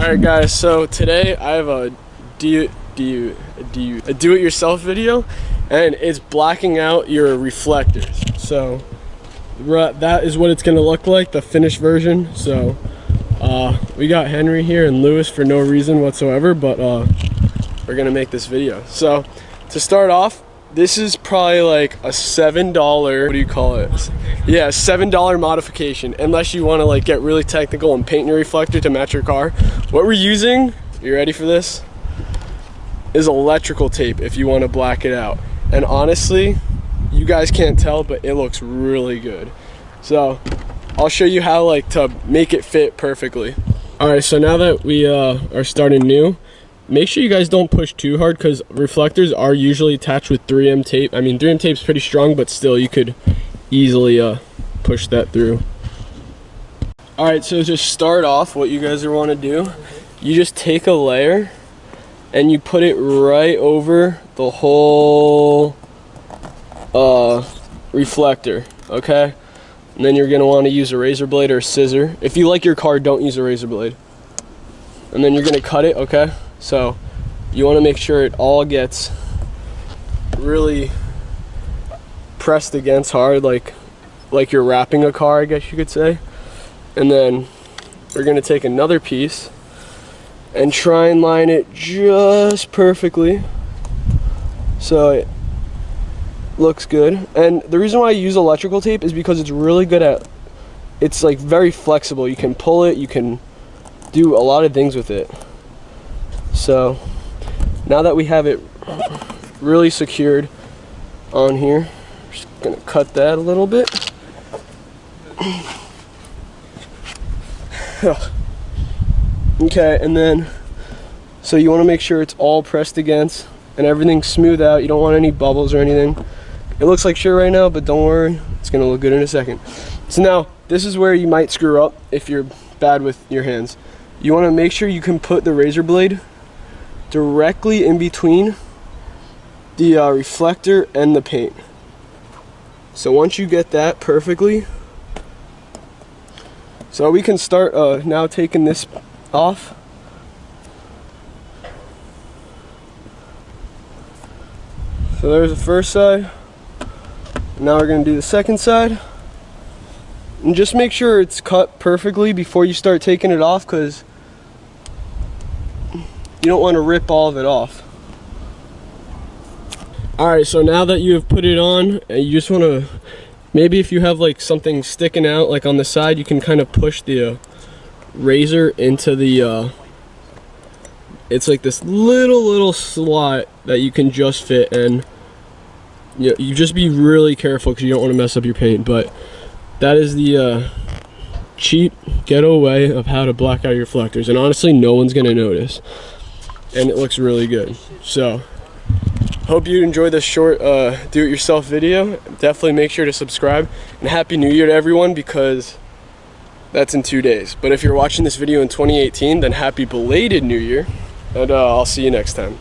Alright guys, so today I have a do-it-yourself video, and it's blacking out your reflectors. So that is what it's gonna look like, the finished version. So we got Henry here and Lewis for no reason whatsoever, but we're gonna make this video. So to start off, this is probably like a $7, what do you call it? Yeah, $7 modification, unless you want to like get really technical and paint your reflector to match your car. What we're using, you ready for this, is electrical tape if you want to black it out. And honestly, you guys can't tell, but it looks really good. So I'll show you how like to make it fit perfectly. All right, so now that we are starting new, make sure you guys don't push too hard, because reflectors are usually attached with 3M tape. I mean, 3M tape's pretty strong, but still you could easily push that through. All right, so to start off, what you guys want to do, you just take a layer and you put it right over the whole reflector, okay? And then you're gonna want to use a razor blade or a scissor. If you like your car, don't use a razor blade. And then you're gonna cut it, okay? So you want to make sure it all gets really pressed against hard, like you're wrapping a car, I guess you could say. And then we're gonna take another piece and try and line it just perfectly so it looks good. And the reason why I use electrical tape is because it's really good at, it's like very flexible. You can pull it, you can do a lot of things with it. So now that we have it really secured on here, I'm just gonna cut that a little bit. Okay, and then so you want to make sure it's all pressed against and everything's smooth out. You don't want any bubbles or anything. It looks like shit right now, but don't worry, it's gonna look good in a second. So now this is where you might screw up if you're bad with your hands. You want to make sure you can put the razor blade directly in between the reflector and the paint. So once you get that perfectly, so we can start now taking this off. So there's the first side. Now we're going to do the second side. And just make sure it's cut perfectly before you start taking it off, because you don't want to rip all of it off. Alright, so now that you have put it on, and you just want to, maybe if you have like something sticking out like on the side, you can kind of push the razor into the it's like this little slot that you can just fit, and you just be really careful because you don't want to mess up your paint. But that is the cheap ghetto way of how to black out your reflectors, and honestly no one's gonna notice, and it looks really good. So hope you enjoyed this short do-it-yourself video. Definitely make sure to subscribe, and Happy New Year to everyone, because that's in 2 days. But if you're watching this video in 2018, then happy belated New Year, and I'll see you next time.